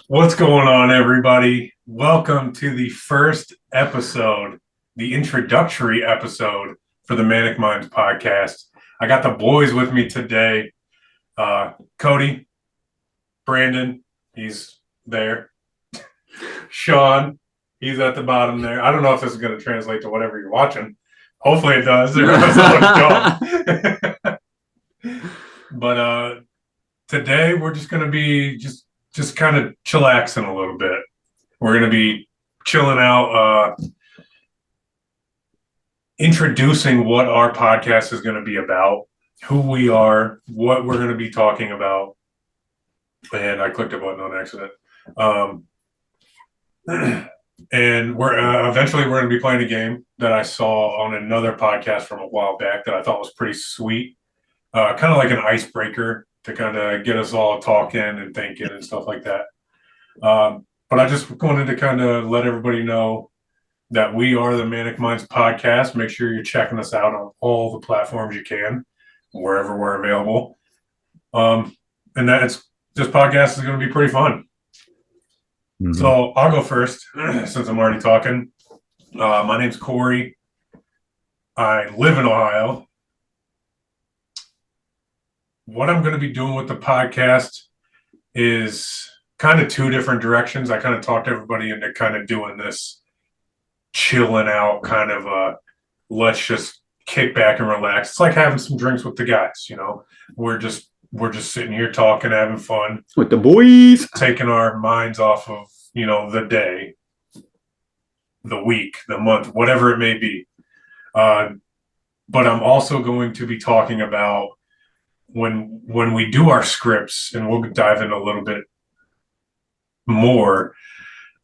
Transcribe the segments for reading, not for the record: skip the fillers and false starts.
What's going on, everybody? Welcome to the first episode, the introductory episode for the Manic Minds podcast. I got the boys with me today. Cody, Brandon, he's there. Sean, he's at the bottom there. I don't know if this is going to translate to whatever you're watching. Hopefully it does. But today we're just going to be just kind of chillaxing a little bit. We're going to be chilling out, introducing what our podcast is going to be about, who we are, what we're going to be talking about. And I clicked a button on accident. And we're eventually we're going to be playing a game that I saw on another podcast from a while back that I thought was pretty sweet. Kind of like an icebreaker to kind of get us all talking and thinking and stuff like that. But I just wanted to kind of let everybody know that we are the Manic Minds podcast. Make sure you're checking us out on all the platforms you can, wherever we're available. And that this podcast is going to be pretty fun. Mm-hmm. So I'll go first since I'm already talking. My name's Corey. I live in Ohio. What I'm going to be doing with the podcast is kind of two different directions. I kind of talked everybody into kind of doing this chilling out kind of let's just kick back and relax. It's like having some drinks with the guys, you know. We're just sitting here talking, having fun with the boys, taking our minds off of, you know, the day, the week, the month, whatever it may be. But I'm also going to be talking about when we do our scripts, and we'll dive in a little bit more.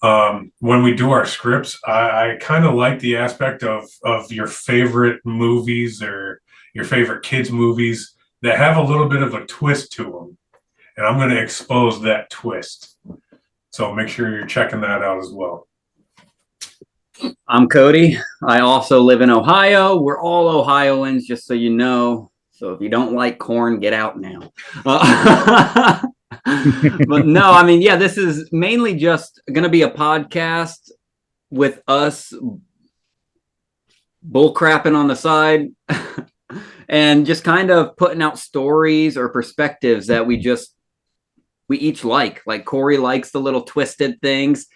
When we do our scripts, I kind of like the aspect of your favorite movies or your favorite kids' movies that have a little bit of a twist to them. And I'm going to expose that twist. So make sure you're checking that out as well. I'm Cody. I also live in Ohio. We're all Ohioans, just so you know. So if you don't like corn, get out now. But no, I mean, yeah, this is mainly just going to be a podcast with us bullcrapping on the side and just kind of putting out stories or perspectives that we each like. Like Corey likes the little twisted things.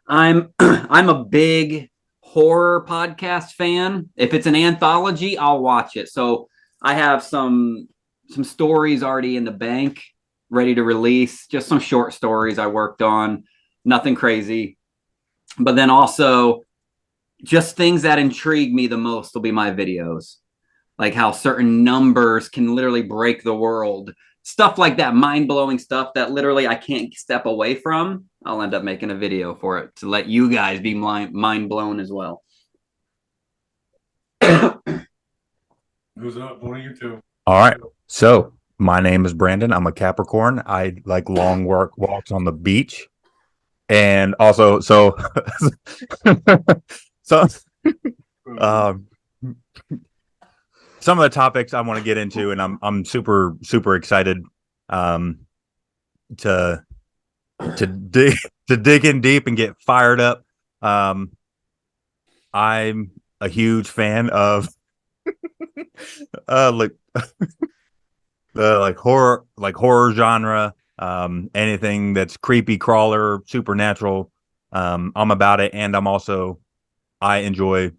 I'm a big horror podcast fan. If it's an anthology, I'll watch it. So I have some stories already in the bank, ready to release, just some short stories I worked on, nothing crazy. But then also just things that intrigue me the most will be my videos, like how certain numbers can literally break the world, stuff like that, mind-blowing stuff that literally I can't step away from. I'll end up making a video for it to let you guys be mind blown as well. Who's up? One of you two. All right. So my name is Brandon. I'm a Capricorn. I like long walks on the beach. And also, so some of the topics I want to get into, and I'm super, super excited to dig in deep and get fired up. I'm a huge fan of the horror genre, anything that's creepy, crawler, supernatural. I'm about it, and I enjoy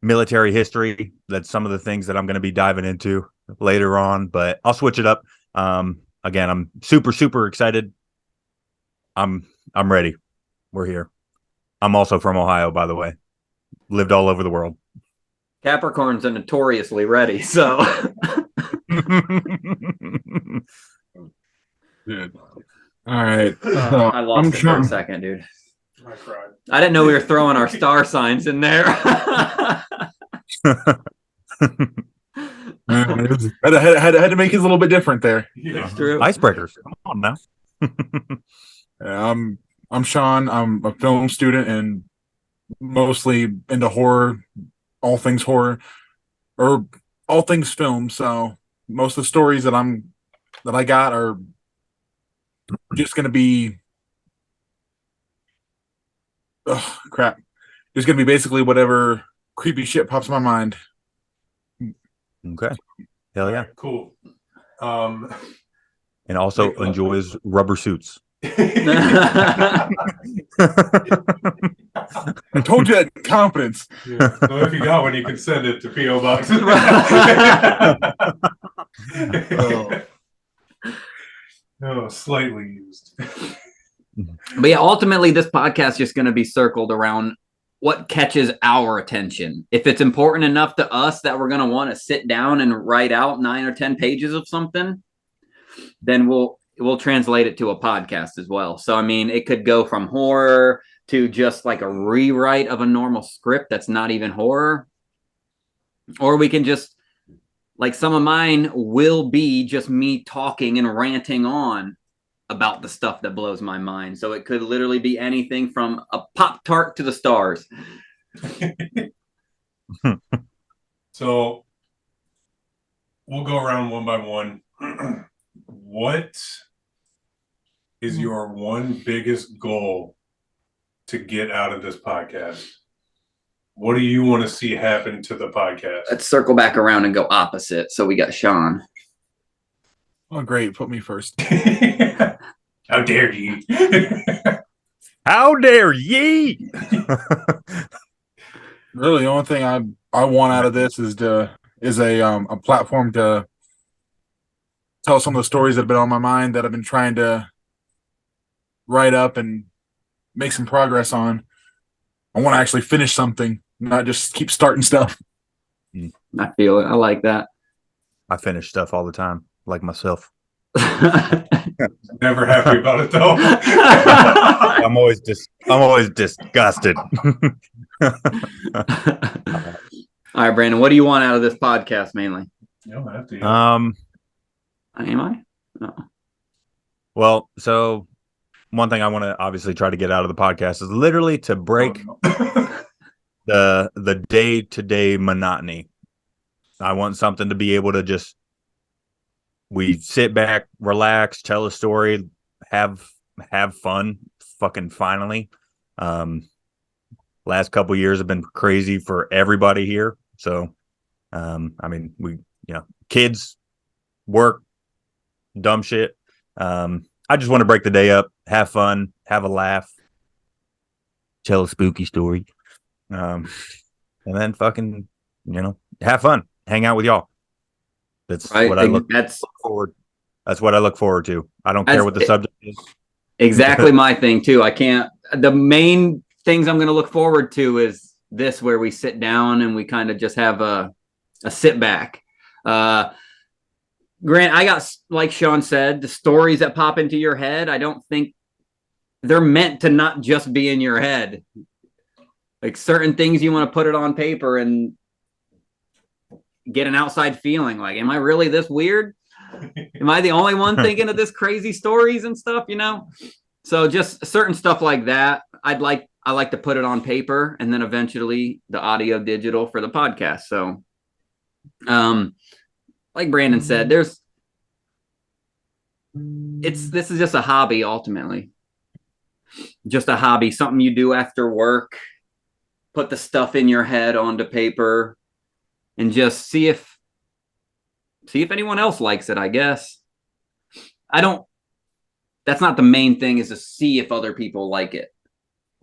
military history. That's some of the things that I'm going to be diving into later on, but I'll switch it up. Again, I'm super, super excited. I'm ready. We're here. I'm also from Ohio, by the way. Lived all over the world. Capricorns are notoriously ready, so. Dude. All right. I lost it for a second, dude. I cried. I didn't know we were throwing our star signs in there. I had to make it a little bit different there. Yeah. True. Icebreakers. Come on now. I'm Sean. I'm a film student and mostly into horror, all things horror, or all things film. So most of the stories that I got are just going to be, crap. Just going to be basically whatever creepy shit pops in my mind. Okay. Hell All yeah. right, cool. And also Like, enjoys rubber suits. I told you that confidence. Yeah. So if you got one, you can send it to PO Box. Oh. No, slightly used. But yeah, ultimately, this podcast is just going to be circled around what catches our attention. If it's important enough to us that we're going to want to sit down and write out 9 or 10 pages of something, then we'll translate it to a podcast as well. So I mean, it could go from horror to just like a rewrite of a normal script that's not even horror, or we can just, like, some of mine will be just me talking and ranting on about the stuff that blows my mind. So it could literally be anything from a Pop-Tart to the stars. So we'll go around one by one. What is your one biggest goal to get out of this podcast? What do you want to see happen to the podcast? Let's circle back around and go opposite. So we got Sean. Oh, great. Put me first. How dare you? How dare ye? Really, the only thing I want out of this is a platform to tell some of the stories that have been on my mind that I've been trying to write up and make some progress on. I want to actually finish something, not just keep starting stuff. I feel it. I like that. I finish stuff all the time, like myself. Never happy about it though. I'm always disgusted. All right, Brandon, what do you want out of this podcast mainly? You don't have to. Am I? No. Well, so one thing I want to obviously try to get out of the podcast is literally to break the day-to-day monotony. I want something to be able to just, we sit back, relax, tell a story, have fun, fucking finally. Last couple years have been crazy for everybody here. So, I mean, kids, work, dumb shit. I just want to break the day up, have fun, have a laugh, tell a spooky story, and then fucking, have fun, hang out with y'all. That's Right. what I look forward. That's what I look forward to. I don't care what the subject is. Exactly my thing too. The main things I'm going to look forward to is this, where we sit down and we kind of just have a sit back. Grant, I got, like Sean said, the stories that pop into your head, I don't think they're meant to not just be in your head. Like certain things you want to put it on paper and get an outside feeling. Like, am I really this weird? Am I the only one thinking of this crazy stories and stuff, So just certain stuff like that. I like to put it on paper and then eventually the audio digital for the podcast. So, like Brandon said, this is just a hobby ultimately. Just a hobby, something you do after work, put the stuff in your head onto paper and just see if anyone else likes it, I guess. That's not the main thing, is to see if other people like it.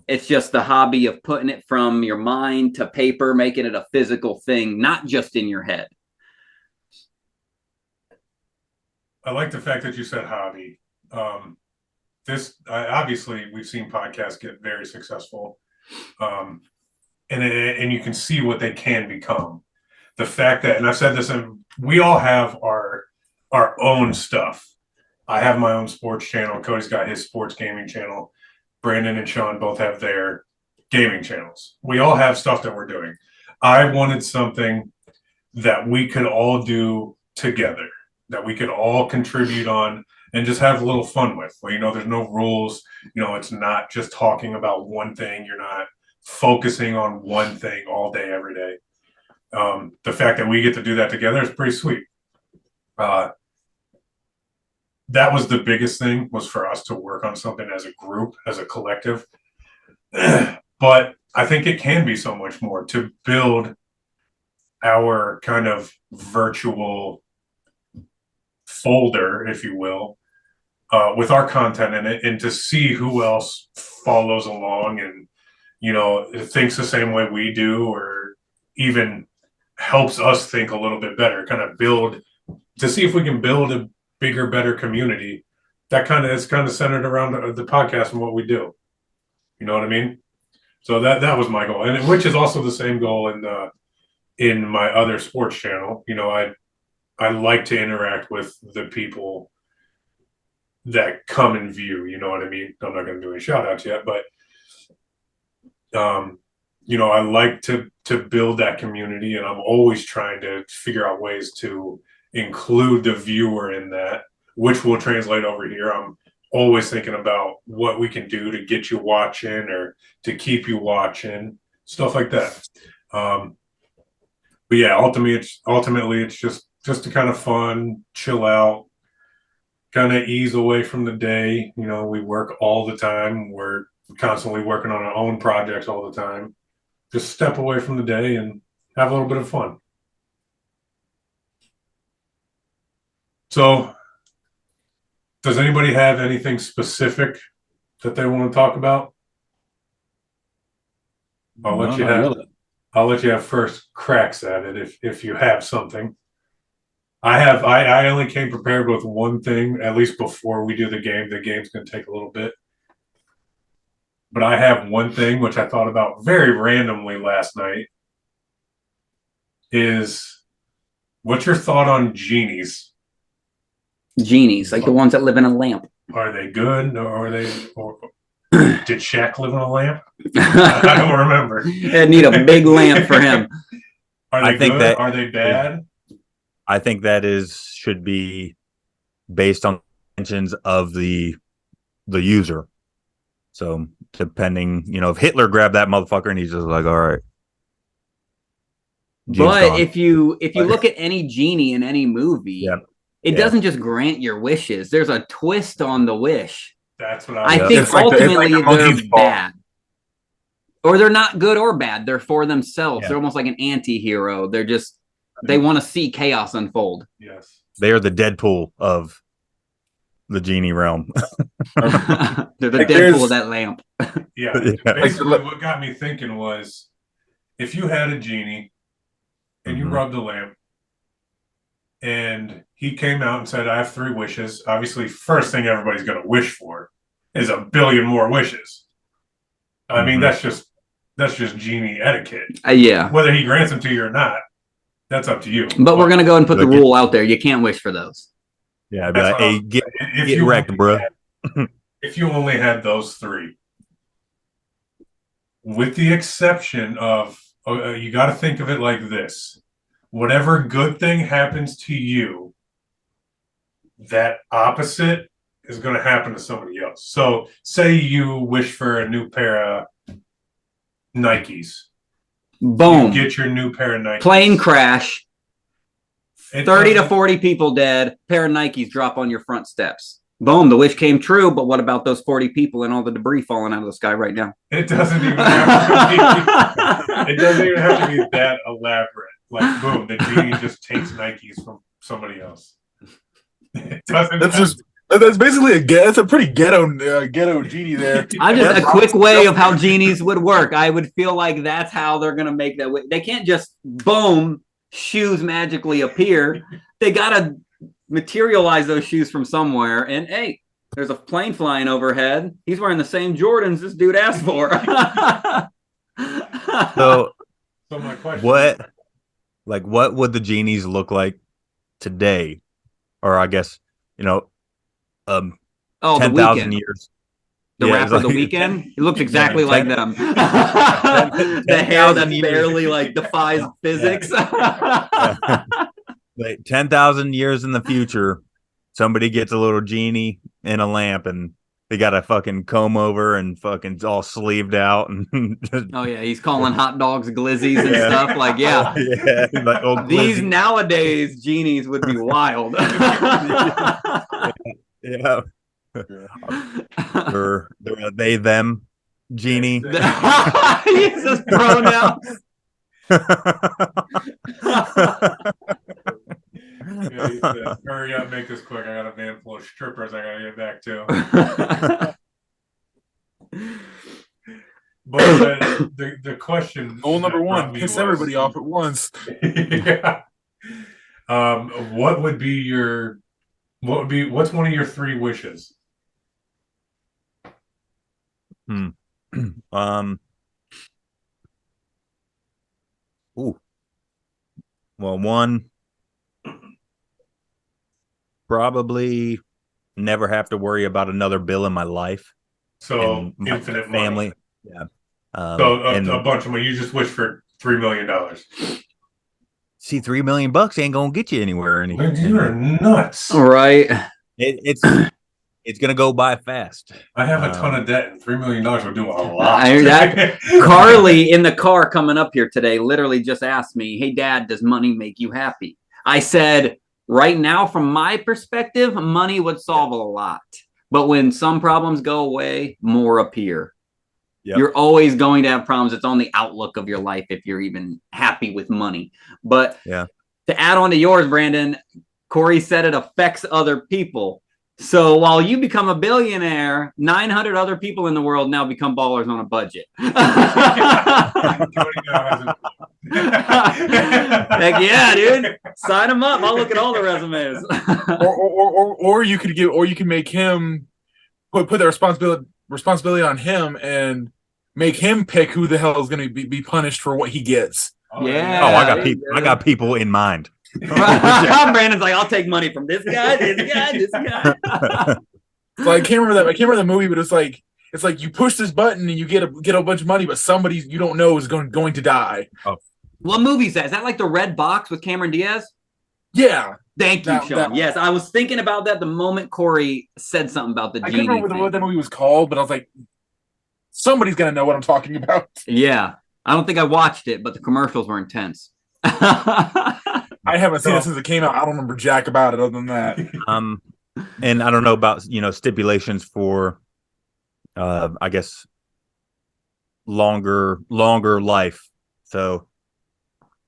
It's just the hobby of putting it from your mind to paper, making it a physical thing, not just in your head. I like the fact that you said hobby. Obviously we've seen podcasts get very successful, and you can see what they can become. The fact that, and I've said this, and we all have our own stuff. I have my own sports channel. Cody's got his sports gaming channel. Brandon and Sean both have their gaming channels. We all have stuff that we're doing. I wanted something that we could all do together, that we could all contribute on and just have a little fun with. Well, there's no rules. It's not just talking about one thing. You're not focusing on one thing all day, every day. The fact that we get to do that together is pretty sweet. that was the biggest thing, was for us to work on something as a group, as a collective. But I think it can be so much more to build our kind of virtual folder, if you will, with our content in it, and to see who else follows along and, you know, thinks the same way we do, or even helps us think a little bit better, kind of build, to see if we can build a bigger, better community that kind of is kind of centered around the podcast and what we do. You know what I mean? So that was my goal, and which is also the same goal in my other sports channel. You know, I like to interact with the people that come and view. You know what I mean? I'm not going to do any shout outs yet, but you know, I like to build that community, and I'm always trying to figure out ways to include the viewer in that, which will translate over here. I'm always thinking about what we can do to get you watching or to keep you watching, stuff like that. But yeah, ultimately it's just a kind of fun, chill out, kind of ease away from the day. You know, we work all the time. We're constantly working on our own projects all the time. Just step away from the day and have a little bit of fun. So, does anybody have anything specific that they want to talk about? I'll let you have first cracks at it if you have something. I only came prepared with one thing, at least before we do the game. The game's going to take a little bit. But I have one thing which I thought about very randomly last night. Is what's your thought on genies? Genies, like the ones that live in a lamp. Are they good, or are they? Or did Shaq live in a lamp? I don't remember. I need a big lamp for him. Are they good? Are they bad? I think that should be based on intentions of the user. So depending, you know, if Hitler grabbed that motherfucker and he's just like, all right. But if you look at any genie in any movie, it doesn't just grant your wishes. There's a twist on the wish. That's what I think. Ultimately they're bad. Or they're not good or bad. They're for themselves. Yeah. They're almost like an anti-hero. They're just, they want to see chaos unfold. Yes. They are the Deadpool of the genie realm. They're the Deadpool of that lamp. Yeah. Basically, what got me thinking was, if you had a genie and you rubbed the lamp and he came out and said, I have 3 wishes. Obviously, first thing everybody's going to wish for is a billion more wishes. I mean, that's just genie etiquette. Yeah. Whether he grants them to you or not, that's up to you. But we're going to go and put the rule out there. You can't wish for those. Yeah, I'd be like, hey, get wrecked, bro. If you only had those 3, with the exception of, you got to think of it like this. Whatever good thing happens to you, that opposite is going to happen to somebody else. So say you wish for a new pair of Nikes. Boom. You get your new pair of Nikes. Plane crash. 30 to 40 people dead. Pair of Nikes drop on your front steps. Boom, the wish came true, but what about those 40 people and all the debris falling out of the sky right now? It doesn't even have to be, it doesn't even have to be that elaborate. Like, boom, the genie just takes Nikes from somebody else. It doesn't. That's basically that's a pretty ghetto genie there. I'm just a quick way of how genies would work. I would feel like that's how they're gonna make that. They can't just boom, shoes magically appear. They gotta materialize those shoes from somewhere. And hey, there's a plane flying overhead. He's wearing the same Jordans this dude asked for. So my question: what would the genies look like today? Or I guess, 10,000 years. The rapper The Weeknd? It looks exactly like them. The hair that barely like defies physics. Like 10,000 years in the future, somebody gets a little genie in a lamp and they got a fucking comb over and fucking all sleeved out. And oh, yeah. He's calling hot dogs glizzies and stuff. Like, yeah. Like, these nowadays genies would be wild. Yeah. They're a they them genie. Jesus pronoun. Yeah, he said, hurry up, make this quick. I got a van full of strippers I gotta get back to. But the question Goal number that brought one: me piss was, everybody off at once. yeah. What would be your what's one of your 3 wishes? um ooh. Well, one, probably never have to worry about another bill in my life So and my infinite family. money. Yeah. So a And bunch of money. You just wish for $3 million. see, $3 million ain't gonna get you anywhere. You're nuts. Right. It's gonna go by fast. I have a ton of debt, and $3 million will do a lot. Carly in the car coming up here today literally just asked me, "Hey, Dad, does money make you happy?" I said, "Right now, from my perspective, money would solve a lot, but when some problems go away, more appear." Yep. You're always going to have problems. It's on the outlook of your life if you're even happy with money. But Yeah. to add on to yours, Brandon, Corey said it affects other people. So while you become a billionaire, 900 other people in the world now become ballers on a budget. Heck yeah, dude! Sign them up. I'll look at all the resumes. or you can make him put the responsibility on him and make him pick who the hell is going to be punished for what he gets. Yeah. Oh, I got people in mind. Brandon's like, I'll take money from this guy, this guy, this guy. So I can't remember the movie, but it's like you push this button and you get a bunch of money, but somebody you don't know is going to die. Oh. What movie is that? Is that like the Red Box with Cameron Diaz? Yeah. Thank you, Sean. Yes, I was thinking about that the moment Corey said something about the genie. I couldn't remember what that movie was called, but I was like, somebody's gonna know what I'm talking about. Yeah, I don't think I watched it, but the commercials were intense. I haven't seen it since it came out. I don't remember jack about it other than that. And I don't know about stipulations for, I guess, longer life. So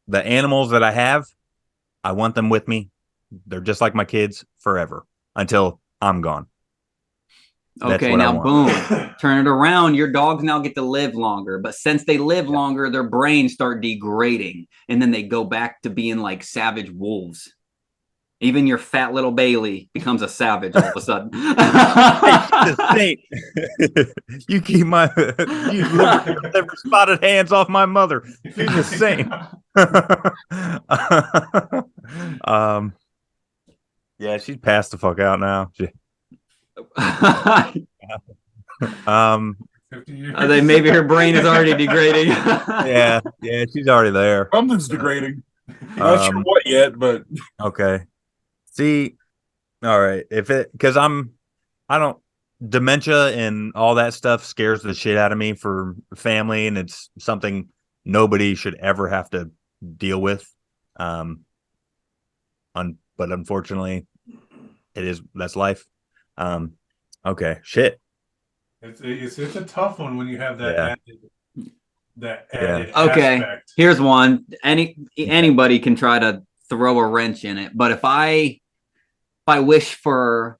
the animals that I have, I want them with me. They're just like my kids forever until I'm gone. Okay, now boom, turn it around. Your dogs now get to live longer, but since they live longer, their brains start degrading, and then they go back to being like savage wolves. Even your fat little Bailey becomes a savage all of a sudden. You keep you liver spotted hands off my mother. She's a saint. Yeah, she's passed the fuck out now. Maybe her brain is already degrading. yeah, she's already there. Something's degrading. Not sure what yet, but okay. See, all right. Because dementia and all that stuff scares the shit out of me for family, and it's something nobody should ever have to deal with. But unfortunately, that's life. Okay, shit. It's a tough one when you have that added okay, aspect. Here's one. Anybody can try to throw a wrench in it, but if I wish for,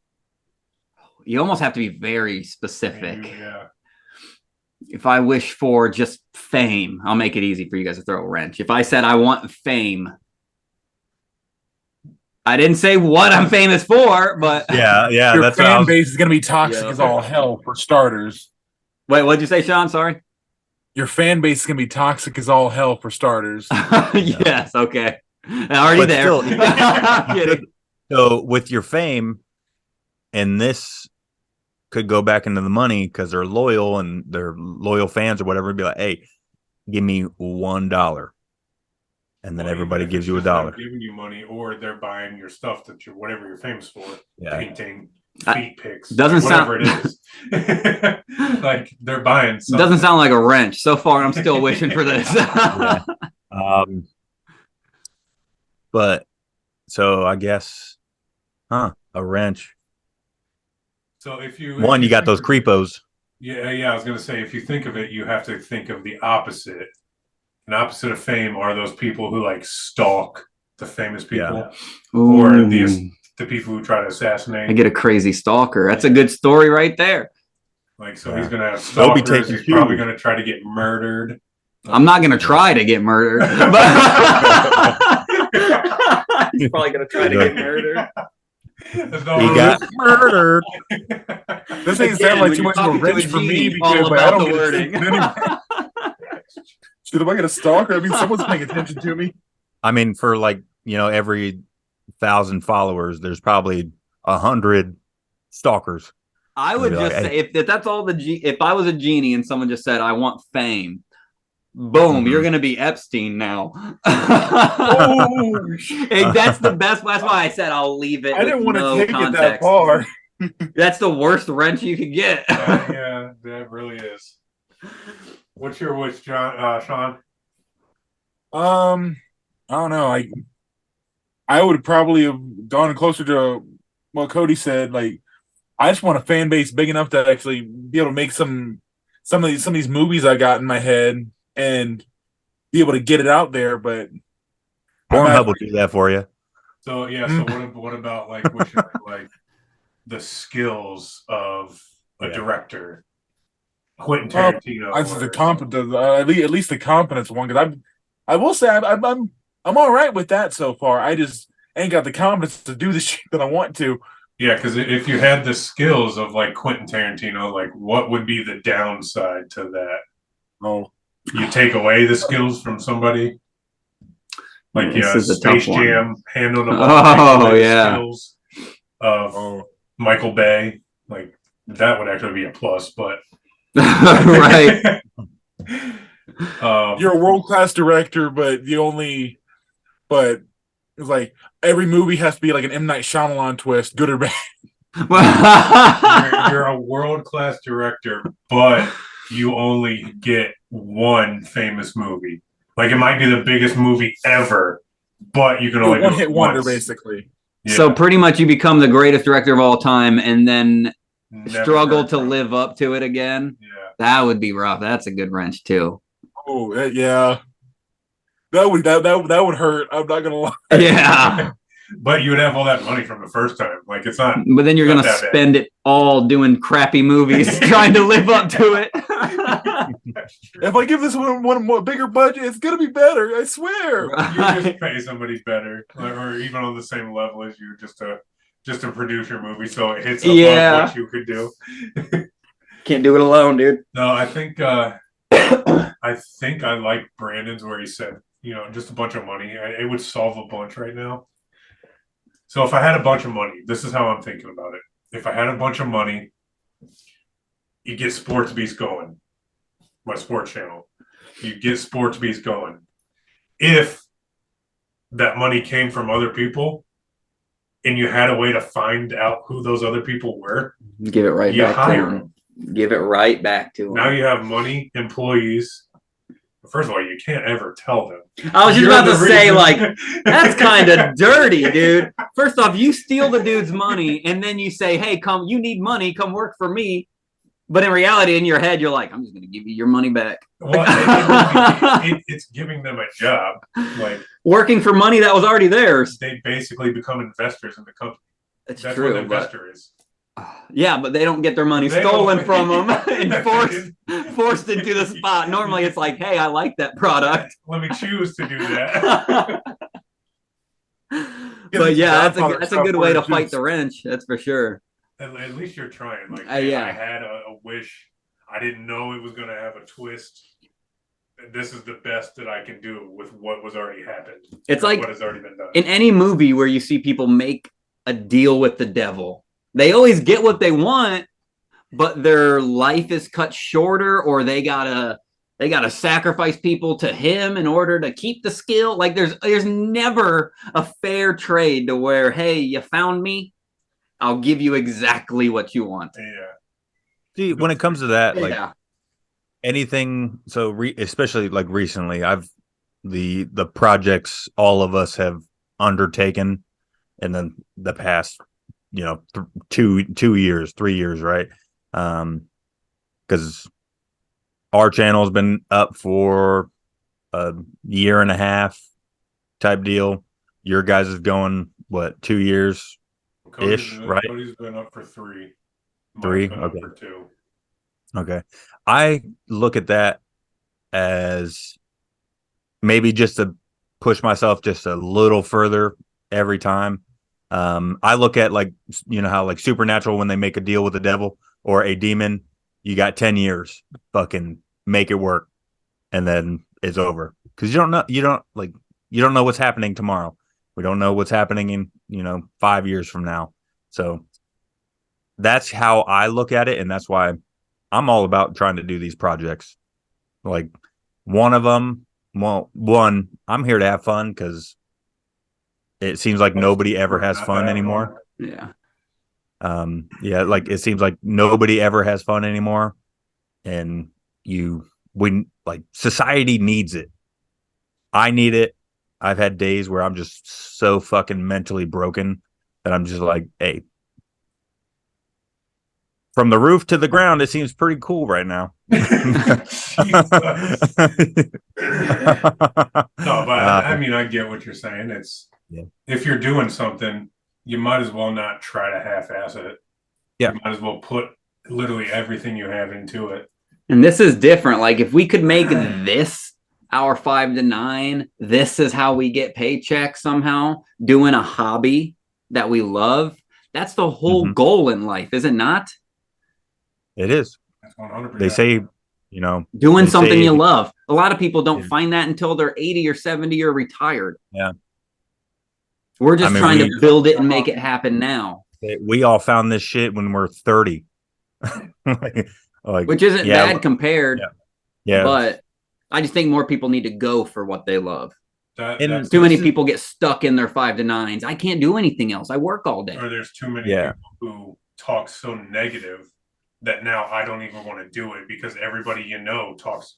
you almost have to be very specific. Yeah. If I wish for just fame, I'll make it easy for you guys to throw a wrench. If I said I want fame, I didn't say what I'm famous for, but yeah, your that's fan base is going to be toxic as all hell for starters. Wait, what'd you say, Sean? Sorry. Your fan base is going to be toxic as all hell for starters. Yes. Okay. Already but there. Still, I'm kidding. So with your fame, and this could go back into the money because they're loyal and they're loyal fans or whatever. Be like, hey, give me $1. And then everybody gives you $1. Giving you money, or they're buying your stuff that whatever you're famous for, painting, feet pics, doesn't whatever it is. Like they're buying something. Doesn't sound like a wrench. So far, I'm still wishing for this. But so I guess, a wrench. So if you You got those think of it- creepos. Yeah. I was gonna say if you think of it, you have to think of the opposite. An opposite of fame are those people who like stalk the famous people, or Ooh, the people who try to assassinate. I get a crazy stalker. That's a good story right there. Like, so he's gonna have They'll be stalkers. taking He's probably shoes. gonna try to get murdered. I'm not gonna try to get murdered. But he's probably gonna try to get murdered. There's no He rules. got murdered. This ain't Again, sound like when too you're much of a talking to a wrench for me genie, because all like, I about don't the get wording. attention anyway. Shit, am I gonna stalk her? I mean, someone's paying attention to me. I mean, for like, every 1,000 followers, there's probably 100 stalkers. I would Maybe just like, say if that's all if I was a genie and someone just said I want fame, boom, you're gonna be Epstein now. Hey, that's the best. That's why I said I'll leave it. I didn't want to no take it that context. far. That's the worst wrench you could get. Yeah, that really is. What's your wish, Sean? I don't know. I would probably have gone closer to what Cody said. Like, I just want a fan base big enough to actually be able to make some of these movies I got in my head and be able to get it out there. But Pornhub will do that for you. So yeah, so what about like what's your, like the skills of a director, Quentin Tarantino? I just at least the confidence one, because I will say I'm all right with that so far. I just ain't got the confidence to do the shit that I want to. Yeah, because if you had the skills of like Quentin Tarantino, like what would be the downside to that? Oh, You take away the skills from somebody, like This is a tough Space one. Jam, handling the Oh, yeah. skills of Michael Bay, like that would actually be a plus. But Right. you're a world-class director, but it's like every movie has to be like an M. Night Shyamalan twist, good or bad. you're a world-class director, but you only get one famous movie. Like it might be the biggest movie ever, but you can only One do it hit wonder, once. basically. Yeah. So pretty much you become the greatest director of all time and then Never struggle heard to from. live up to it again. Yeah. That would be rough. That's a good wrench too. Oh, yeah. That would hurt. I'm not gonna lie. Yeah. But you would have all that money from the first time. Like it's not. But then you're Not gonna that bad. spend it all doing crappy movies trying to live up to it. If I give this one more bigger budget, it's gonna be better. I swear. You just pay somebody better, or even on the same level as you, just to produce your movie, so it hits above what you could do. Can't do it alone, dude. No, I think I like Brandon's where he said, just a bunch of money. It would solve a bunch right now. So if I had a bunch of money, this is how I'm thinking about it. If I had a bunch of money, you get Sports Beast going, my sports channel. You get Sports Beast going. If that money came from other people and you had a way to find out who those other people were, Give it right you back to hire him. them. Give it right back to him. Now you have money, employees. First of all, you can't ever tell them. I was just You're about to the say, reason- like, that's kind of dirty, dude. First off, you steal the dude's money and then you say, hey, you need money, come work for me. But in reality, in your head, you're like, I'm just going to give you your money back. Well, it's giving them a job. Like Working for money that was already theirs. they basically become investors in the company. That's That's true. what an investor is. Yeah, but they don't get their money They stolen don't- from them and forced into the spot. Normally, it's like, hey, I like that product. Let me choose to do that. But yeah, that's Godfather a stuff good where way to it's fight just- the wrench. That's for sure. At least you're trying. Like Yeah. I had a wish. I didn't know it was going to have a twist. This is the best that I can do with what was already happened. It's like what has already been done. in any movie where you see people make a deal with the devil, they always get what they want, but their life is cut shorter, or they gotta sacrifice people to him in order to keep the skill. Like there's never a fair trade to where, hey, you found me, I'll give you exactly what you want. Yeah. See, when it comes to that, like Yeah. anything, so especially like recently, the projects all of us have undertaken in the past 2 years, 3 years, right? Because our channel's been up for a year and a half type deal. Your guys is going what, 2 years ish, right? Cody's been up for 3. Mine's 3, been up okay. for 2. Okay. I look at that as maybe just to push myself just a little further every time. I look at, like, how like Supernatural, when they make a deal with the devil or a demon, you got 10 years, fucking make it work, and then it's over. Because you don't know what's happening tomorrow. We don't know what's happening in 5 years from now. So that's how I look at it, and that's why I'm all about trying to do these projects. Like, one of them, one, I'm here to have fun, because it seems like nobody ever has fun anymore. Yeah. Like, it seems like nobody ever has fun anymore, and society needs it. I need it. I've had days where I'm just so fucking mentally broken that I'm just like, hey, from the roof to the ground, it seems pretty cool right now. No, but I mean, I get what you're saying. It's if you're doing something, you might as well not try to half-ass it. Yeah. You might as well put literally everything you have into it. And this is different. Like, if we could make this our 5 to 9, this is how we get paychecks somehow, doing a hobby that we love. That's the whole goal in life, is it not? It is. That's 100%. They say, doing something you love. A lot of people don't find that until they're 80 or 70 or retired. Yeah. We're just trying to build it and make it happen now. We all found this shit when we're 30. Which isn't bad compared. Yeah. But I just think more people need to go for what they love. Too many people get stuck in their 5 to 9s. I can't do anything else. I work all day. Or there's too many people who talk so negative that now I don't even want to do it, because everybody talks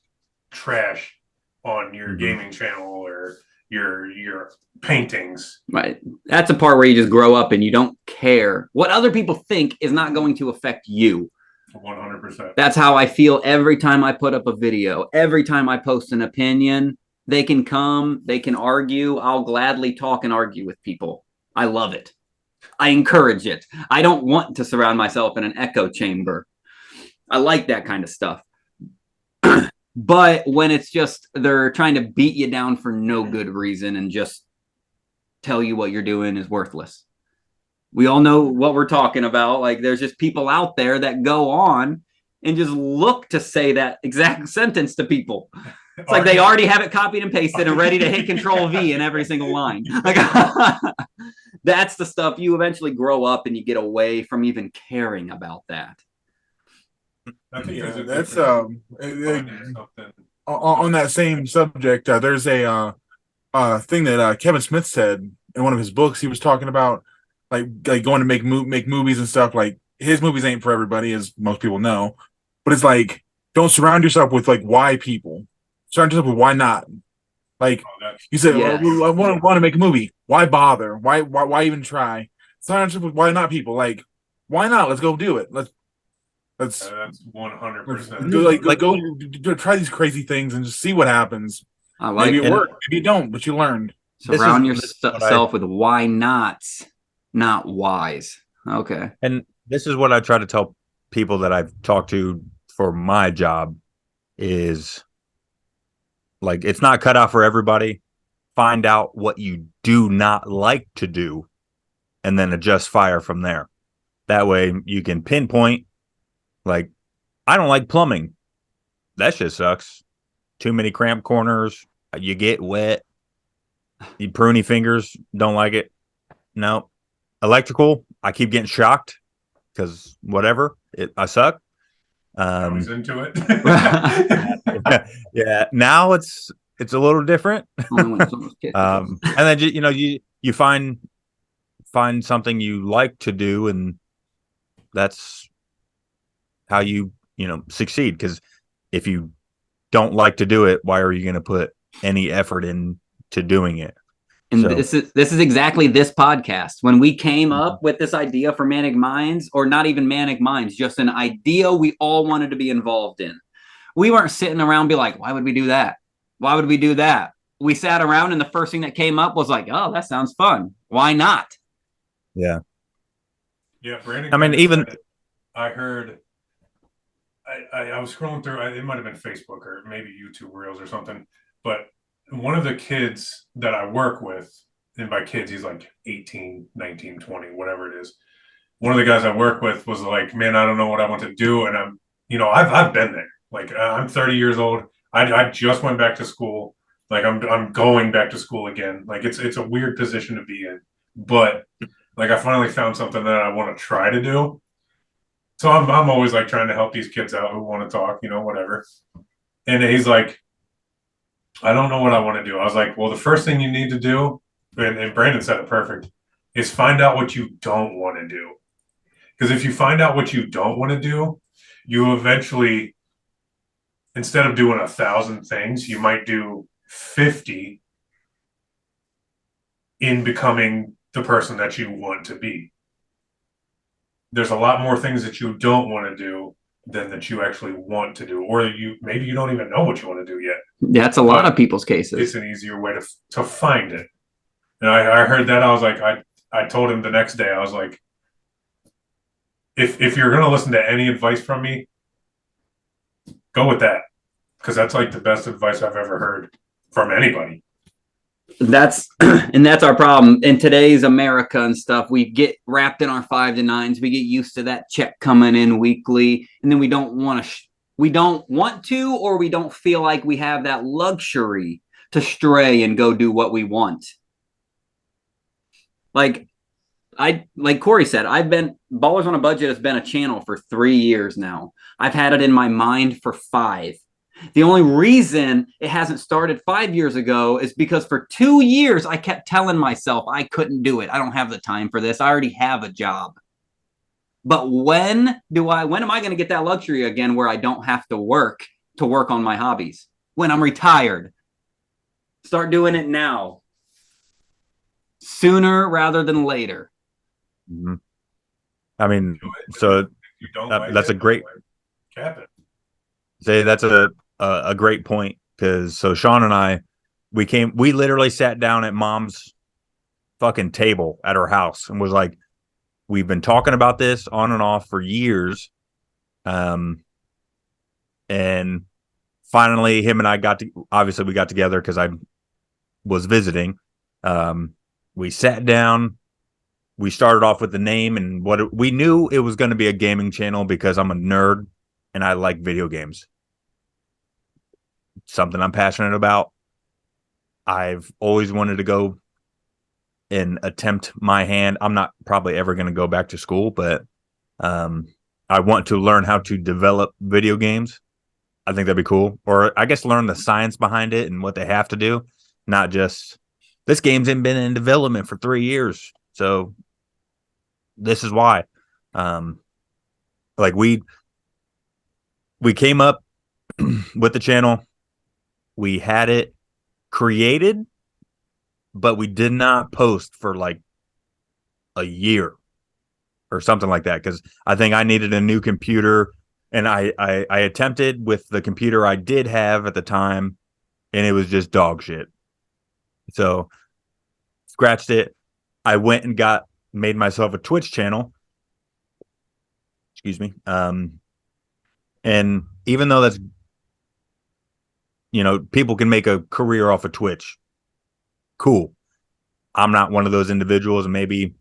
trash on your gaming channel or your paintings. Right. That's a part where you just grow up and you don't care. What other people think is not going to affect you. 100%. That's how I feel every time I put up a video. Every time I post an opinion, they can come, they can argue. I'll gladly talk and argue with people. I love it. I encourage it. I don't want to surround myself in an echo chamber. I like that kind of stuff. But when it's just they're trying to beat you down for no good reason and just tell you what you're doing is worthless. We all know what we're talking about. Like, there's just people out there that go on and just look to say that exact sentence to people. It's like they already have it copied and pasted and ready to hit Control V in every single line. Like, that's the stuff you eventually grow up and you get away from even caring about that. I think that's on that same subject. There's a thing that Kevin Smith said in one of his books. He was talking about like going to make movies and stuff. Like, his movies ain't for everybody, as most people know. But it's like, don't surround yourself with like why people. Surround yourself with why not. Like, you said, I want to make a movie. Why bother? Why even try? Surround yourself with why not people. Like, why not? Let's go do it. That's 100%. Go try these crazy things and just see what happens. I like maybe it worked, maybe you don't, but you learned. Surround yourself with why nots, not whys. Okay. And this is what I try to tell people that I've talked to for my job is, like, it's not cut out for everybody. Find out what you do not like to do and then adjust fire from there. That way you can pinpoint, like, I don't like plumbing. That shit sucks. Too many cramped corners. You get wet. You pruny fingers. Don't like it. No. Electrical, I keep getting shocked because whatever. I suck. I was into it. Yeah. Now it's a little different. And then you find something you like to do, and that's how you succeed. Because if you don't like to do it, why are you going to put any effort into doing it? And So- this is exactly this podcast. When we came up with this idea for Manic Minds, or not even Manic Minds, just an idea we all wanted to be involved in. We weren't sitting around and be like, why would we do that? Why would we do that? We sat around and the first thing that came up was like, oh, that sounds fun. Why not? Yeah. Yeah, Brandon. I mean, even I heard. I was scrolling through. It might have been Facebook or maybe YouTube Reels or something. But one of the kids that I work with, and by kids, he's like 18, 19, 20, whatever it is. One of the guys I work with was like, man, I don't know what I want to do. And I've been there. Like, I'm 30 years old. I just went back to school. Like, I'm going back to school again. Like, it's a weird position to be in. But, like, I finally found something that I want to try to do. So I'm always like trying to help these kids out who want to talk, whatever. And he's like, I don't know what I want to do. I was like, well, the first thing you need to do, and Brandon said it perfect, is find out what you don't want to do. Because if you find out what you don't want to do, you eventually, instead of doing 1,000 things, you might do 50 in becoming the person that you want to be. There's a lot more things that you don't want to do than that you actually want to do, or maybe you don't even know what you want to do yet. That's a lot of people's cases. It's an easier way to find it. And I heard that. I was like, I told him the next day, I was like, if you're going to listen to any advice from me, go with that. Because that's like the best advice I've ever heard from anybody. That's our problem in today's America and stuff. We get wrapped in our 5 to 9s. We get used to that check coming in weekly, and then we don't want to, or we don't feel like we have that luxury to stray and go do what we want. Like Corey said, I've been Ballers on a Budget has been a channel for 3 years now. I've had it in my mind for 5. The only reason it hasn't started 5 years ago is because for 2 years, I kept telling myself I couldn't do it. I don't have the time for this. I already have a job. But when am I going to get that luxury again where I don't have to work on my hobbies? When I'm retired. Start doing it now. Sooner rather than later. Mm-hmm. I mean, so that's a great cap it. Say that's a great point, because so Sean and I, we literally sat down at Mom's fucking table at her house and was like, we've been talking about this on and off for years, and finally him and I obviously we got together because I was visiting. We sat down. We started off with the name, and we knew it was going to be a gaming channel because I'm a nerd and I like video games. Something I'm passionate about. I've always wanted to go and attempt my hand. I'm not probably ever going to go back to school, but I want to learn how to develop video games. I think that'd be cool. Or I guess learn the science behind it and what they have to do. Not just, this game's been in development for 3 years, so this is why. Like we came up with the channel. We had it created, but we did not post for like a year or something like that, because I think I needed a new computer, and I attempted with the computer I did have at the time, and it was just dog shit. So scratched it. I went and made myself a Twitch channel. Excuse me. And even though that's, people can make a career off of Twitch. Cool. I'm not one of those individuals. Maybe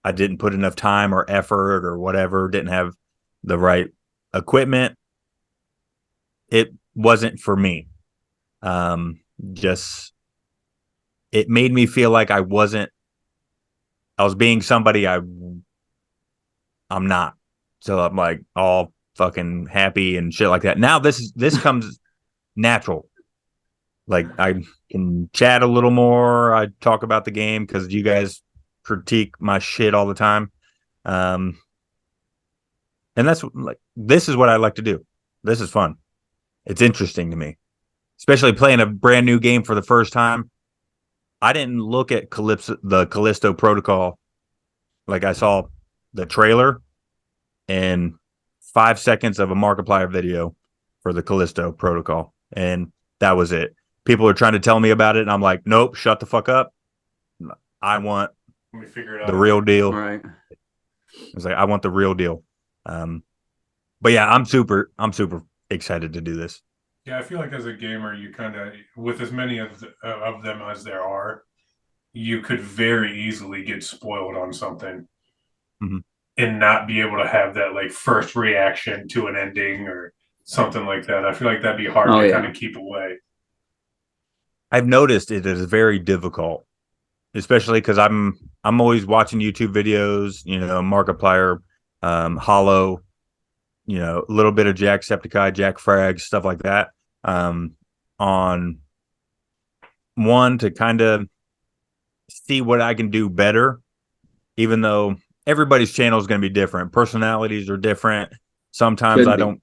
I didn't put enough time or effort or whatever, didn't have the right equipment. It wasn't for me. Just, it made me feel like I was being somebody I'm not. So I'm like all fucking happy and shit like that. Now this comes natural. Like I can chat a little more. I talk about the game because you guys critique my shit all the time. And that's like, this is what I like to do. This is fun. It's interesting to me, especially playing a brand new game for the first time. I didn't look at the Callisto Protocol. Like I saw the trailer and 5 seconds of a Markiplier video for the Callisto Protocol, and that was it. People are trying to tell me about it, and I'm like, nope, shut the fuck up. I want Let me figure it out. the real deal. Right. It's like I want the real deal. But yeah, I'm super excited to do this. Yeah, I feel like as a gamer, you kind of, with as many of them as there are, you could very easily get spoiled on something Mhm. and not be able to have that like first reaction to an ending or something like that. I feel like that'd be hard to kind of keep away. I've noticed it is very difficult, especially because I'm always watching YouTube videos, Markiplier, Hollow, a little bit of Jacksepticeye, Jack Frag, stuff like that. On one to kind of see what I can do better, even though everybody's channel is going to be different. Personalities are different. Sometimes I don't,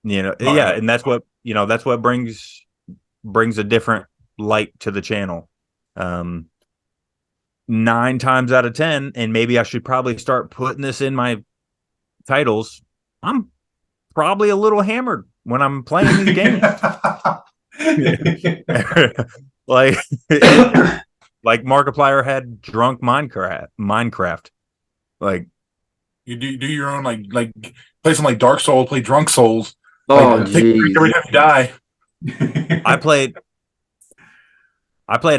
and that's what brings a different light to the channel. 9 times out of 10, and maybe I should probably start putting this in my titles. I'm probably a little hammered when I'm playing these games. like Markiplier had drunk Minecraft. Like you do your own like play some like Dark Souls, play Drunk Souls. Oh, take a drink every time you die. I played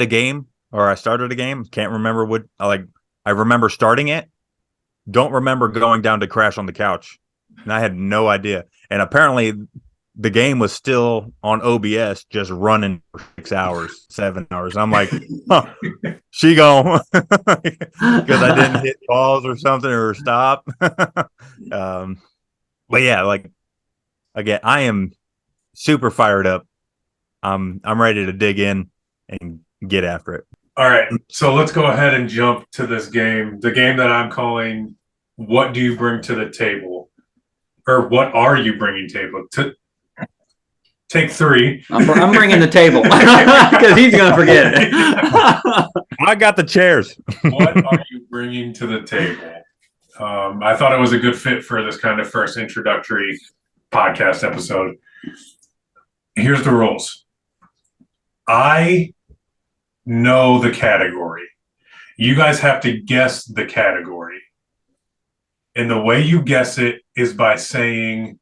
a game, or I started a game. Can't remember what. I remember starting it. Don't remember going down to crash on the couch, and I had no idea. And apparently, the game was still on OBS, just running for 6 hours, 7 hours. I'm like, huh, she gone because I didn't hit pause or something or stop. But yeah, like again, I am super fired up. I'm ready to dig in and get after it. All right, so let's go ahead and jump to this game. The game that I'm calling "What Do You Bring to the Table?" or "What Are You Bringing Table?" Take 3. I'm bringing the table because he's gonna forget it. I got the chairs. What are you bringing to the table? I thought it was a good fit for this kind of first introductory podcast episode. Here's the rules. I know the category. You guys have to guess the category. And the way you guess it is by saying,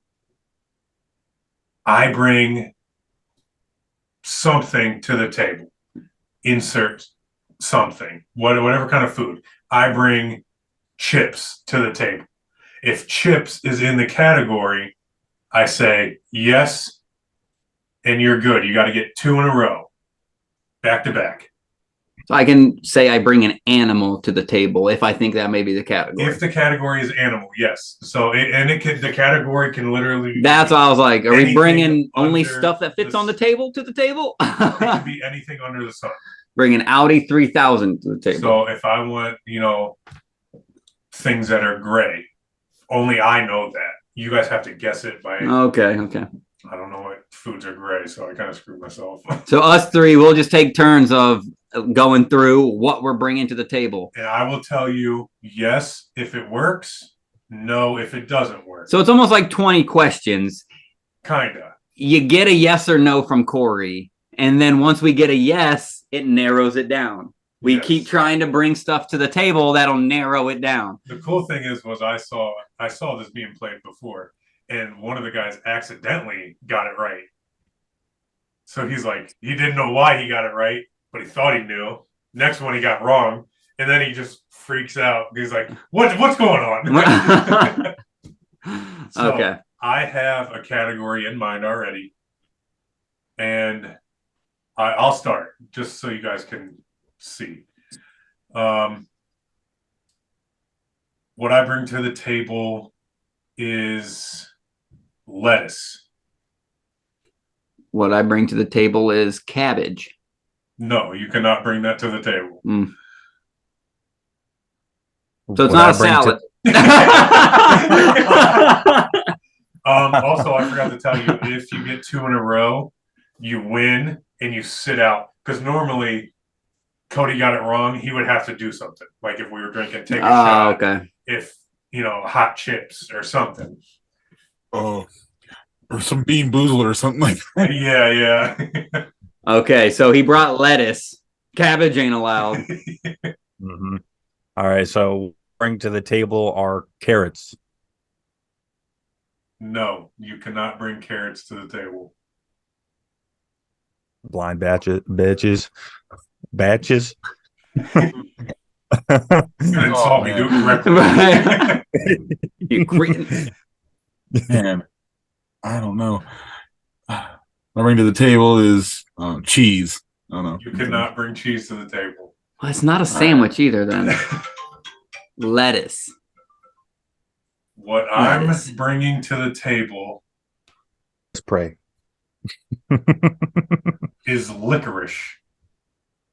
I bring something to the table. Insert something, whatever kind of food. I bring chips to the table. If chips is in the category, I say yes, and you're good. You got to get 2 in a row, back to back. So I can say I bring an animal to the table if I think that may be the category. If the category is animal, yes. So the category can literally. That's why I was like, are we bringing only under stuff that fits on the table to the table? It could be anything under the sun. Bring an Audi 3000 to the table. So if I want, things that are gray, only I know that. You guys have to guess it by. Okay. I don't know what foods are gray, so I kind of screwed myself. So us three, we'll just take turns of going through what we're bringing to the table. And I will tell you yes if it works, no if it doesn't work. So it's almost like 20 questions. Kinda. You get a yes or no from Corey, and then once we get a yes, it narrows it down. We keep trying to bring stuff to the table that'll narrow it down. The cool thing was I saw this being played before, and one of the guys accidentally got it right. So he's like, he didn't know why he got it right, but he thought he knew. Next one he got wrong, and then he just freaks out. He's like, what's going on? So okay. I have a category in mind already, and I'll start just so you guys can see. What I bring to the table is lettuce. What I bring to the table is cabbage. No, you cannot bring that to the table. So it's not a salad. Also, I forgot to tell you, if you get 2 in a row, you win and you sit out. Because normally Cody got it wrong, he would have to do something. Like if we were drinking, take a shot. okay. If, hot chips or something. Oh, or some Bean Boozled or something like that. Yeah. Okay, so he brought lettuce. Cabbage ain't allowed. Mm-hmm. All right, so bring to the table are carrots. No, you cannot bring carrots to the table. Blind batches. Batches. You didn't insult me, man. dude. Correctly. Right. You cretin. Man, I don't know. I bring to the table is cheese. I don't know. You cannot bring cheese to the table. Well, it's not a sandwich either, then. Lettuce. What Lettuce. I'm bringing to the table Let's pray. is licorice.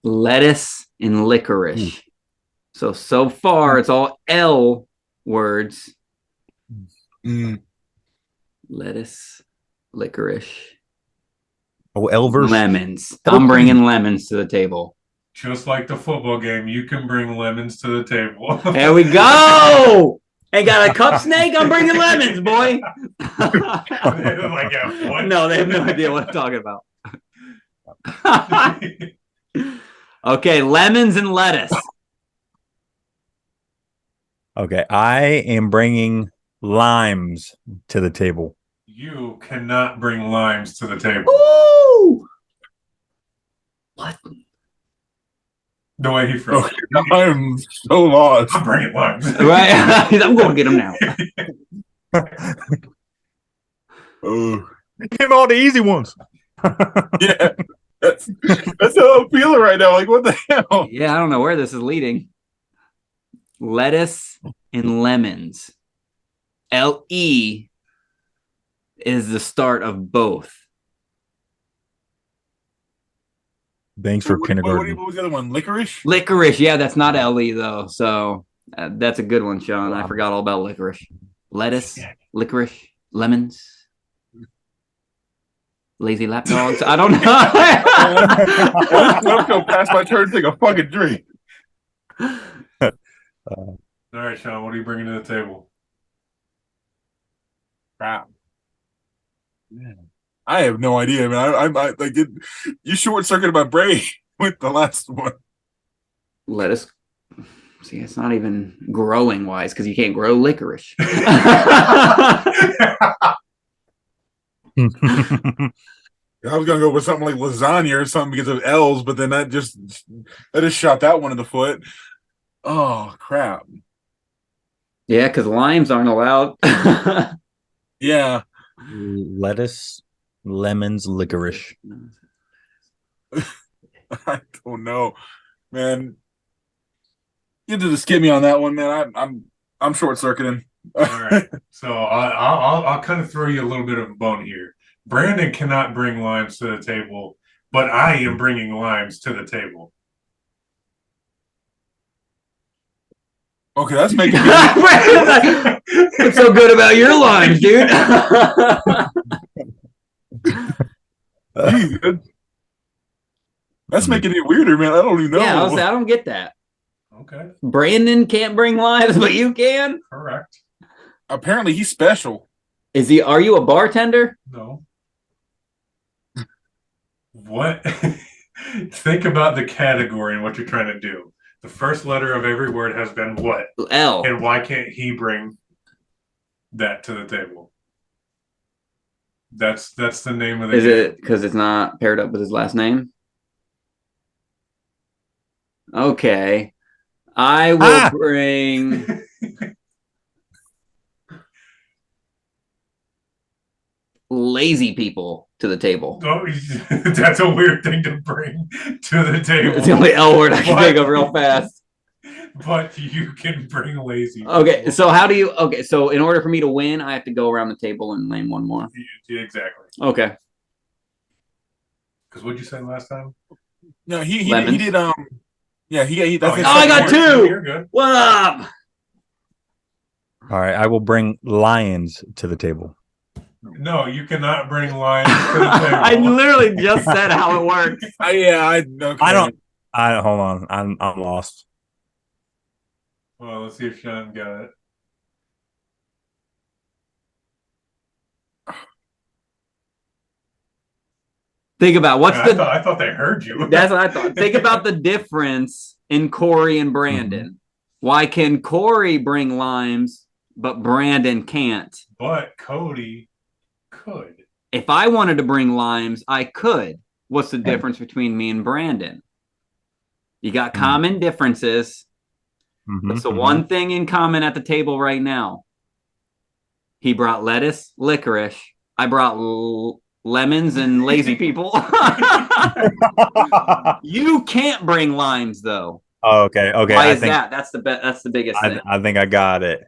Lettuce and licorice. So far, it's all L words. Mm. Lettuce, licorice, Oh, Elvers. lemons. I'm bringing lemons to the table. Just like the football game, you can bring lemons to the table. There we go. Hey, got a cup snake? I'm bringing lemons, boy. Like, yeah, what? No, they have no idea what I'm talking about. Okay, lemons and lettuce. Okay, I am bringing limes to the table. You cannot bring limes to the table. Ooh. What? The way he froze. Okay, I'm so lost. I'm bringing limes. Right? I'm going to get them now. Oh, Give all the easy ones. yeah. That's how I'm feeling right now. Like, what the hell? Yeah, I don't know where this is leading. Lettuce and lemons. LE is the start of both. Thanks for kindergarten. What was the other one? Licorice? Licorice, yeah, that's not LE though. So that's a good one, Sean. I forgot all about licorice. Lettuce, licorice, lemons, lazy lapdogs. I don't know. Let's go past my turn. Take a fucking drink. All right, Sean, what are you bringing to the table? Crap. Man. I have no idea, man. I like it. You short circuited my brain with the last one. Lettuce. See, it's not even growing wise because you can't grow licorice. I was gonna go with something like lasagna or something because of L's, but then that just shot that one in the foot. Oh crap! Yeah, because limes aren't allowed. Yeah, Lettuce, lemons, licorice. I don't know, man. You have to just get me on that one, man. I'm short circuiting. All right, so I'll kind of throw you a little bit of a bone here. Brandon cannot bring limes to the table, but I am bringing limes to the table. Okay, that's making me. What's so good about your limes, dude? Jeez, that's making it weirder, man. I don't even know. Yeah, I don't get that. Okay, Brandon can't bring limes, but you can. correct. Apparently, he's special. Is he? Are you a bartender? No. What? Think about the category and what you're trying to do. The first letter of every word has been what? L. And why can't he bring that to the table? That's the name of the Is game. it because it's not paired up with his last name? Okay. I will bring lazy people to the table. Oh, that's a weird thing to bring to the table. It's the only L word I can think of real fast. But you can bring lazy. Okay, people. so how do you? Okay, so in order for me to win, I have to go around the table and name one more. Yeah, exactly. Okay. Because what'd you say last time? No, he Lemons. did yeah, he that's his I second got word. two. You're good. What up? All right, I will bring lions to the table. No, you cannot bring lions to the table. I literally just said how it works. Okay. I don't. I hold on. I'm lost. Well, let's see if Sean got it. Think about I thought they heard you. That's what I thought. Think about the difference in Corey and Brandon. Mm-hmm. Why can Corey bring limes, but Brandon can't? But Cody could. If I wanted to bring limes, I could. What's the difference between me and Brandon? You got common differences. What's the one thing in common at the table right now? He brought lettuce, licorice. I brought lemons and lazy people. You can't bring limes though. Oh, okay. Why I is think that? That's the biggest thing. I think I got it.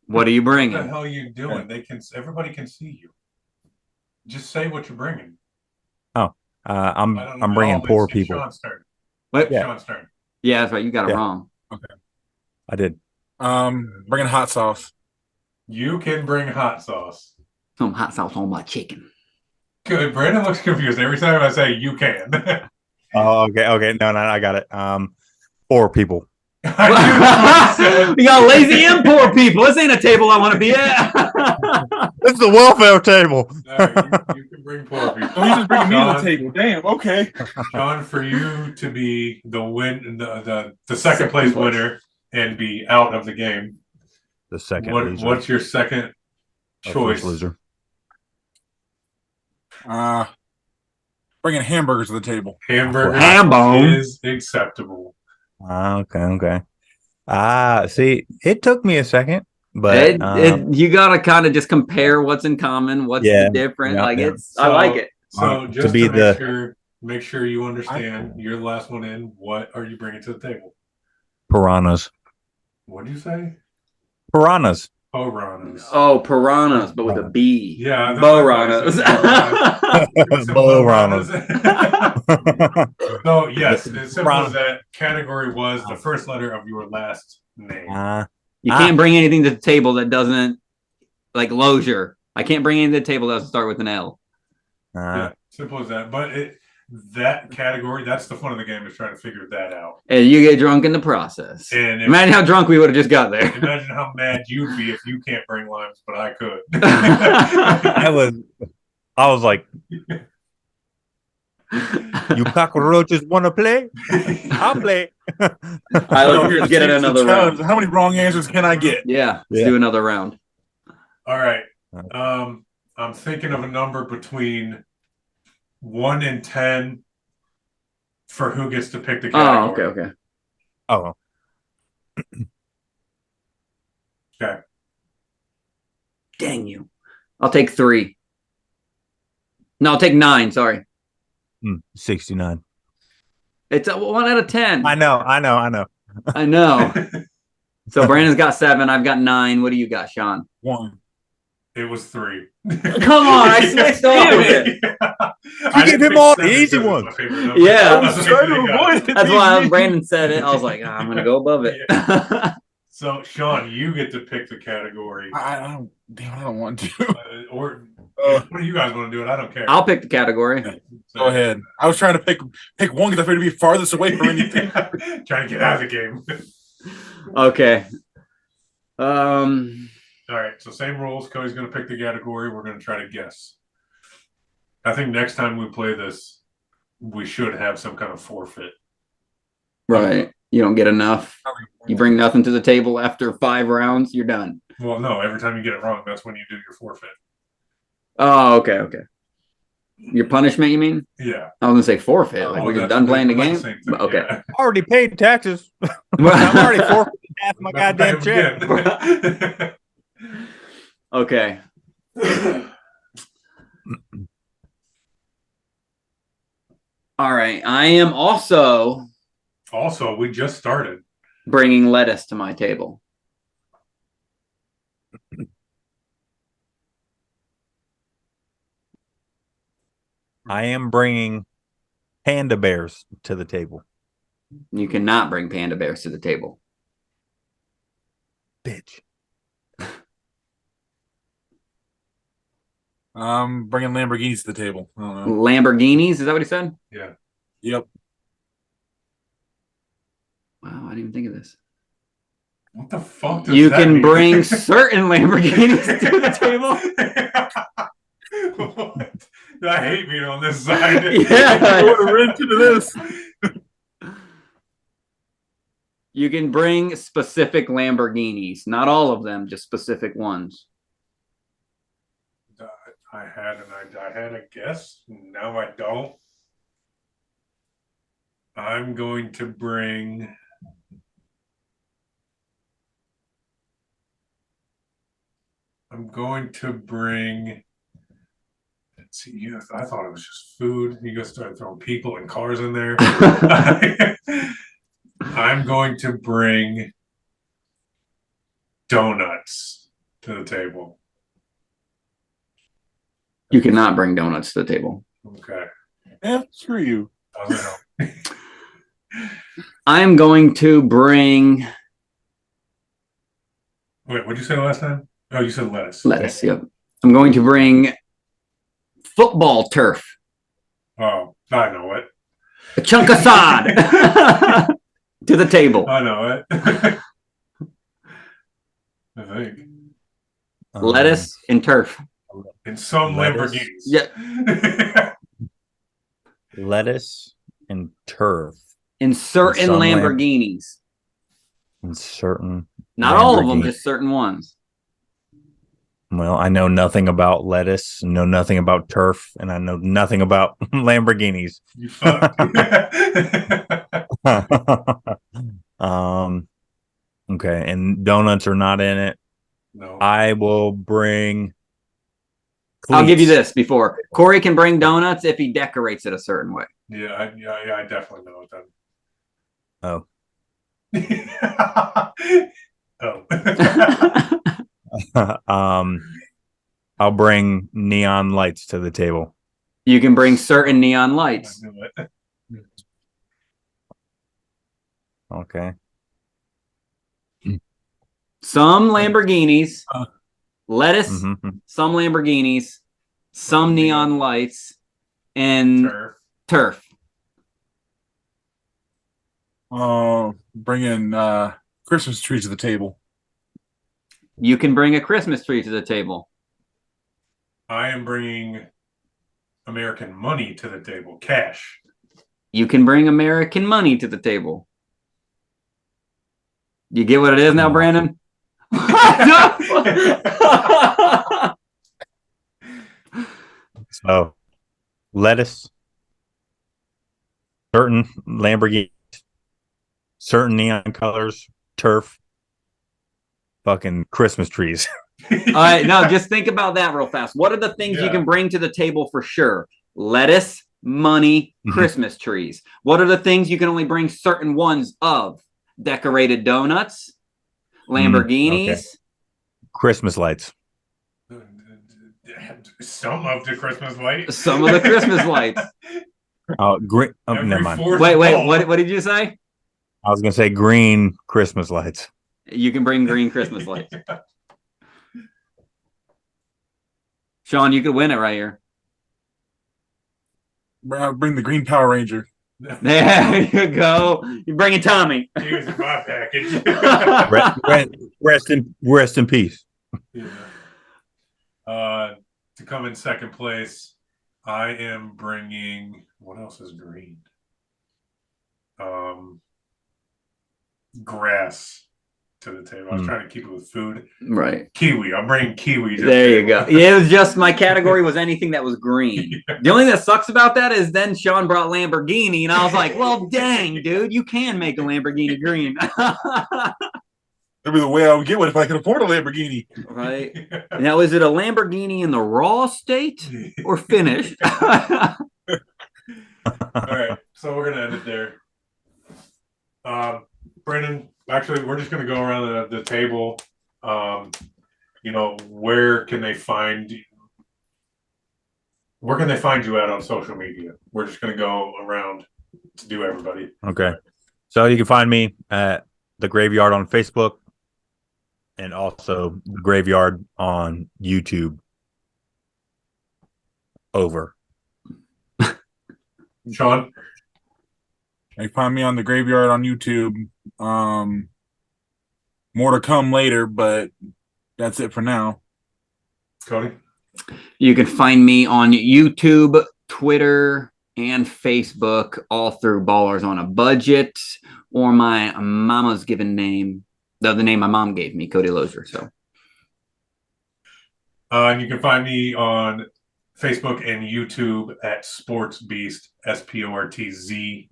What are you What the bringing? hell are you doing? Everybody can see you. Just say what you're bringing. Oh, I don't I'm know. bringing poor It's people. Sean's turn. What? Yeah. Sean's turn. Yeah, that's right. You got it Yeah. wrong. I did. Bringing hot sauce. You can bring hot sauce. Some hot sauce on my chicken. Good. Brandon looks confused every time I say you can. Oh, okay. No, I got it. Poor people. I knew that's what you said. You got lazy and poor people. This ain't a table I want to be at. This is the welfare table. All right, you can bring poor people. Oh, he's just bringing me to the Sean, table. Damn. Okay. Sean, for you to be the second place winner and be out of the game, The second loser. what's your second choice? First loser. Bringing hamburgers to the table. Hamburger Hambone. is acceptable. Okay. See, it took me a second, but You gotta kind of just compare what's in common, what's the different. Yeah, like yeah. I like it. So To just be to make sure you understand, you're the last one in. What are you bringing to the table? piranhas. What do you say? Piranhas. Piranhas. Oh, piranhas, but with a B. Yeah, Boranas. Piranhas. So yes, as simple as that. Category was the first letter of your last name. You can't bring anything to the table that doesn't like Lozier. I can't bring anything to the table that doesn't start with an L. Yeah, simple as that. But that category, that's the fun of the game, is trying to figure that out. And you get drunk in the process. And imagine how drunk we would have just got there. Imagine how mad you'd be if you can't bring limes, but I could. I was like, you cockroaches want to play? I'll play. I look here to get in another round. How many wrong answers can I get? Yeah, let's do another round. All right. I'm thinking of a number between 1 and 10 for who gets to pick the category. Oh, okay. Oh. Okay. Dang you. I'll take 3. No, I'll take 9. Sorry. 69. It's a 1 out of 10. I know. I know. So Brandon's got 7. I've got 9. What do you got, Sean? 1. It was 3. Come on, I switched off it. You give him all the easy ones. Yeah. That's why Brandon said it. I was like, I'm going to go above it. Yeah. So, Sean, you get to pick the category. I don't want to. Or what do you guys want to do? I don't care. I'll pick the category. Go ahead. I was trying to pick one because I figured to be farthest away from anything. Trying to get out of the game. Okay. All right. So same rules. Cody's going to pick the category. We're going to try to guess. I think next time we play this, we should have some kind of forfeit. Right. You don't get enough. You bring nothing to the table after 5 rounds, you're done. Well, no. Every time you get it wrong, that's when you do your forfeit. Oh, okay. Your punishment, you mean? Yeah. I was gonna say forfeit. Like we're done playing the game. Okay. Yeah. I already paid taxes. I'm already forfeiting half my goddamn check. Okay. All right. I am also we just started. bringing lettuce to my table. I am bringing panda bears to the table. You cannot bring panda bears to the table. Bitch. Bringing Lamborghinis to the table. I don't know. Lamborghinis, is that what he said? Yeah. Yep. Wow, I didn't even think of this. What the fuck does You that can mean? bring certain Lamborghinis to the table. What? I hate being on this side. Yeah. What a wrench into this. You can bring specific Lamborghinis, not all of them, just specific ones. I had a guess. Now I don't. I'm going to bring. Let's see. Yeah, I thought it was just food. You guys started throwing people and cars in there. I'm going to bring donuts to the table. You cannot bring donuts to the table. Okay. Yeah, screw you. Doesn't help. I'm going to bring Wait, what'd you say last time? Oh, you said lettuce. lettuce. Yep. I'm going to bring football turf, Oh, I know it. a chunk of sod to the table. I know it. I think. Lettuce and turf. In some Lettuce. Lamborghinis. Yeah. Lettuce and turf In certain some Lamborghinis. and certain. Not all of them, Lamborghini. just certain ones. Well, I know nothing about lettuce, know nothing about turf, and I know nothing about Lamborghinis. You fucked. Okay, and donuts are not in it. No. I will bring. I'll give you cleats. this before. Corey can bring donuts if he decorates it a certain way. Yeah, I definitely know it Oh. then. I'll bring neon lights to the table. You can bring certain neon I lights. knew it. Okay. Some Lamborghinis, lettuce, Mhm. some Lamborghinis, some neon lights, and turf. Bringing Christmas trees to the table. You can bring a Christmas tree to the table. I am bringing American money to the table, cash. You can bring American money to the table. You get what it is now, Brandon? So, lettuce, certain Lamborghini, certain neon colors, turf, fucking Christmas trees. All right, now just think about that real fast. What are the things you can bring to the table for sure? Lettuce, money, Christmas trees. What are the things you can only bring certain ones of? Decorated donuts, Lamborghinis. Okay. Christmas lights. Some of the Christmas lights. Some of the Christmas lights. Green. Never mind. Wait. What did you say? I was gonna say green Christmas lights. You can bring green Christmas lights. Sean, you could win it right here. Bring the Green Power Ranger. There you go. You're bringing Tommy. Here's my package. Rest in peace. Yeah. To come in second place, I am bringing. What else is green? Grass to the table. I was trying to keep it with food. Right. Kiwi. I'm bringing kiwi. There you go. Yeah, it was just my category was anything that was green. Yeah. The only thing that sucks about that is then Sean brought Lamborghini, and I was like, well, dang, dude, you can make a Lamborghini green. That'd be the way I would get one if I could afford a Lamborghini. Right. Now, is it a Lamborghini in the raw state or finished? All right. So we're going to end it there. Brendan, actually, we're just going to go around the table. Where can they find you? Where can they find you at on social media? We're just going to go around to do everybody. Okay. So you can find me at The Graveyard on Facebook and also The Graveyard on YouTube. Over. Sean? You can find me on the Graveyard on YouTube. More to come later, but that's it for now. Cody? You can find me on YouTube, Twitter, and Facebook, all through Ballers on a Budget, or my mama's given name, the name my mom gave me, Cody Lozier. So, And you can find me on Facebook and YouTube at Sports Beast, SportzBeast.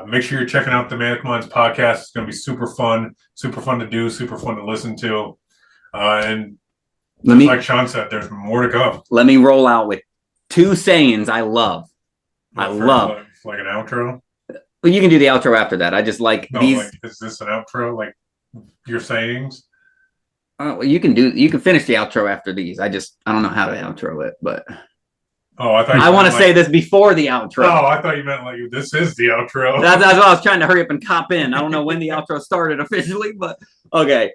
Make sure you're checking out the Manic Minds podcast. It's going to be super fun to do, super fun to listen to. And like Sean said, there's more to come. Let me roll out with 2 sayings I love. I love. Like an outro? Well, you can do the outro after that. I just like these. Like, is this an outro? Like your sayings? Well, you can finish the outro after these. I don't know how to outro it, but I want to say this before the outro. Oh, I thought you meant like this is the outro. That's why I was trying to hurry up and cop in. I don't know when the outro started officially, but okay.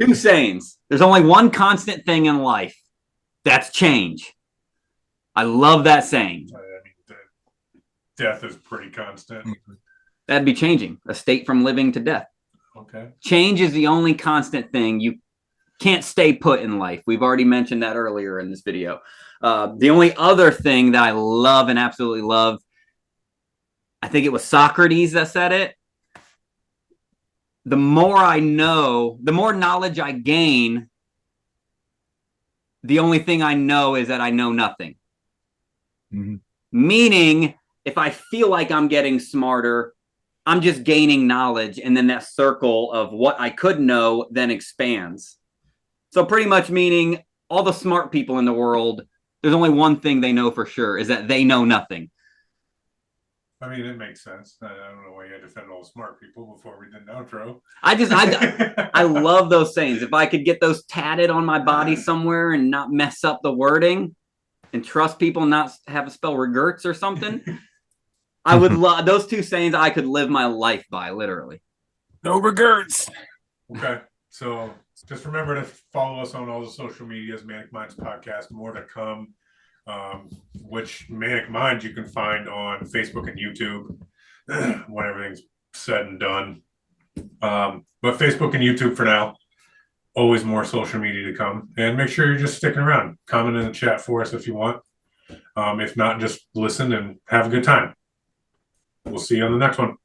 2 sayings. There's only one constant thing in life. That's change. I love that saying. I mean, death is pretty constant. That'd be changing. A state from living to death. Okay. Change is the only constant thing. You can't stay put in life. We've already mentioned that earlier in this video. The only other thing that I love and absolutely love, I think it was Socrates that said it. The more I know, the more knowledge I gain, the only thing I know is that I know nothing. Mm-hmm. Meaning, if I feel like I'm getting smarter, I'm just gaining knowledge, and then that circle of what I could know then expands. So pretty much meaning all the smart people in the world, there's only one thing they know for sure, is that they know nothing. I mean, it makes sense. I don't know why you had to defend all the smart people before we did an outro. I love those sayings. If I could get those tatted on my body somewhere and not mess up the wording and trust people not have to spell regrets or something, I would love those 2 sayings. I could live my life by, literally. No regrets. Okay. So just remember to follow us on all the social medias, Manic Minds Podcast, more to come. Which Manic Minds you can find on Facebook and YouTube when everything's said and done. But Facebook and YouTube for now. Always more social media to come. And make sure you're just sticking around. Comment in the chat for us if you want. If not, just listen and have a good time. We'll see you on the next one.